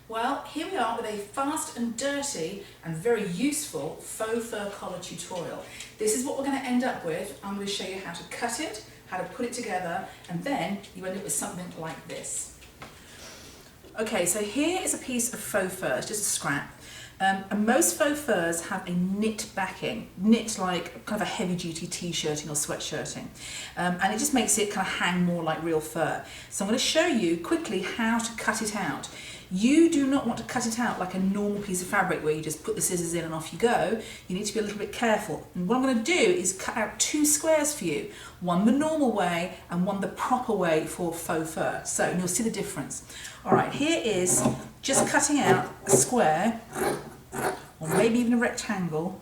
Well, here we are with a fast and dirty and very useful faux fur collar tutorial. This is what we're going to end up with. I'm going to show you how to cut it, how to put it together, and then you end up with something like this. Okay, so here is a piece of faux fur, it's just a scrap. And most faux furs have a knit backing, knit like kind of a heavy duty t-shirting or sweatshirting, and it just makes it kind of hang more like real fur. So I'm going to show you quickly how to cut it out. You do not want to cut it out like a normal piece of fabric where you just put the scissors in and off you go. You need to be a little bit careful. And what I'm going to do is cut out two squares for you, one the normal way and one the proper way for faux fur. So you'll see the difference. Alright, here is just cutting out a square, or maybe even a rectangle,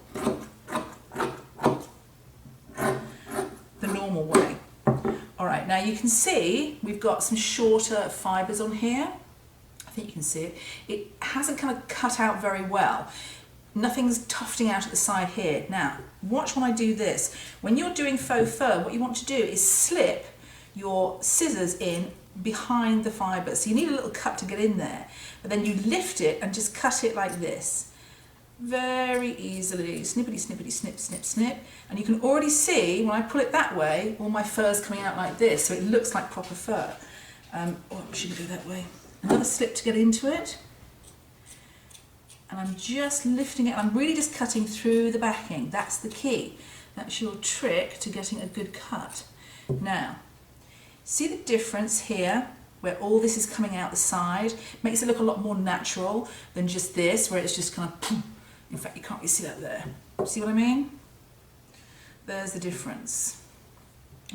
the normal way. Alright, now you can see we've got some shorter fibres on here. I think you can see it. It hasn't kind of cut out very well. Nothing's tufting out at the side here. Now, watch when I do this. When you're doing faux fur, what you want to do is slip your scissors in behind the fibre. So you need a little cut to get in there, but then you lift it and just cut it like this. Very easily, snippety, snippety, snip, snip, snip. And you can already see, when I pull it that way, all my fur's coming out like this, so it looks like proper fur. Oh, I shouldn't go that way. Another slip to get into it. And I'm just lifting it, I'm really just cutting through the backing. That's the key. That's your trick to getting a good cut. Now, see the difference here, where all this is coming out the side? Makes it look a lot more natural than just this, where it's just kind of, in fact, you can't really see that there. See what I mean? There's the difference.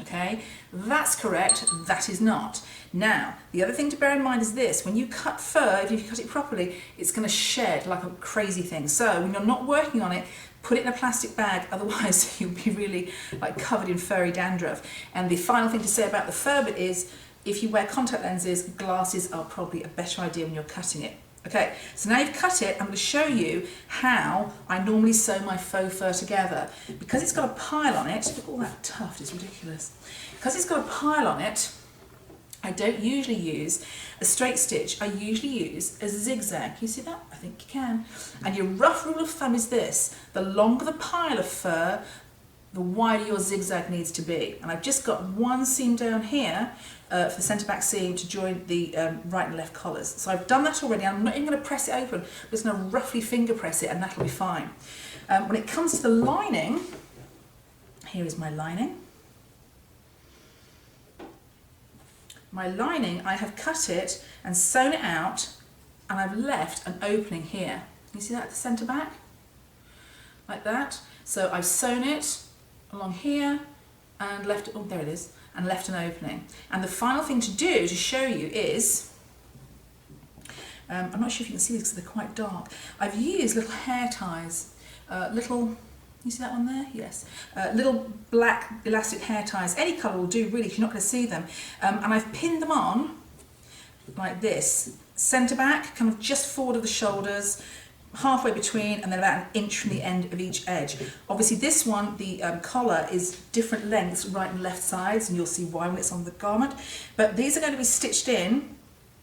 Okay, that's correct, that is not. Now, the other thing to bear in mind is this: when you cut fur, if you cut it properly, it's going to shed like a crazy thing. So when you're not working on it, put it in a plastic bag, otherwise you'll be really like covered in furry dandruff. And the final thing to say about the fur bit is, if you wear contact lenses, glasses are probably a better idea when you're cutting it. Okay, so now you've cut it, I'm going to show you how I normally sew my faux fur together. Because it's got a pile on it, look at all that tuft, it's ridiculous. Because it's got a pile on it, I don't usually use a straight stitch, I usually use a zigzag. Can you see that? I think you can. And your rough rule of thumb is this: the longer the pile of fur, the wider your zigzag needs to be. And I've just got one seam down here for the centre back seam to join the right and left collars. So I've done that already. I'm not even going to press it open. I'm just going to roughly finger press it and that'll be fine. When it comes to the lining, here is my lining. My lining, I have cut it and sewn it out, and I've left an opening here. You see that at the centre back? Like that. So I've sewn it along here and left, oh there it is, and left an opening. And the final thing to do to show you is, I'm not sure if you can see these because they're quite dark, I've used little hair ties, you see that one there? Yes. Little black elastic hair ties, any colour will do really if you're not going to see them. And I've pinned them on like this, centre back, kind of just forward of the shoulders, halfway between, and then about an inch from the end of each edge. Obviously this one, the collar is different lengths, right and left sides, and you'll see why when it's on the garment. But these are going to be stitched in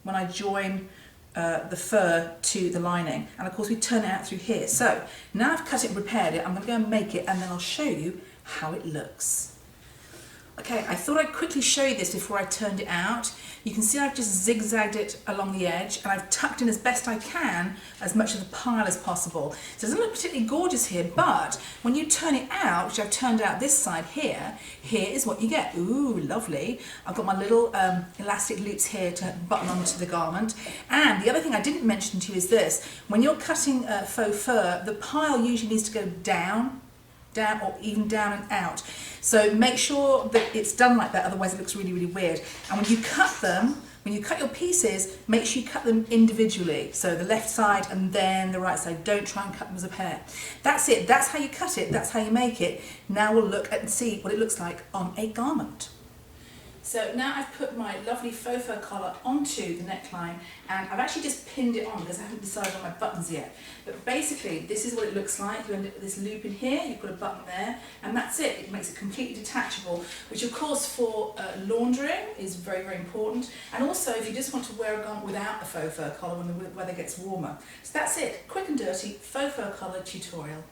when I join the fur to the lining, and of course we turn it out through here. So now I've cut it and prepared it, I'm going to go and make it, and then I'll show you how it looks. Okay, I thought I'd quickly show you this before I turned it out. You can see I've just zigzagged it along the edge, and I've tucked in as best I can as much of the pile as possible. So it doesn't look particularly gorgeous here, but when you turn it out, which I've turned out this side here, here is what you get. Ooh, lovely. I've got my little elastic loops here to button onto the garment. And the other thing I didn't mention to you is this: when you're cutting faux fur, the pile usually needs to go down or even down and out. So make sure that it's done like that, otherwise it looks really, really weird. And when you cut them, when you cut your pieces, make sure you cut them individually. So the left side and then the right side. Don't try and cut them as a pair. That's it, that's how you cut it, that's how you make it. Now we'll look and see what it looks like on a garment. So now I've put my lovely faux fur collar onto the neckline, and I've actually just pinned it on because I haven't decided on my buttons yet. But basically this is what it looks like. You end up with this loop in here, you put a button there, and that's it. It makes it completely detachable, which of course for laundering is very, very important. And also if you just want to wear a garment without a faux fur collar when the weather gets warmer. So that's it, quick and dirty faux fur collar tutorial.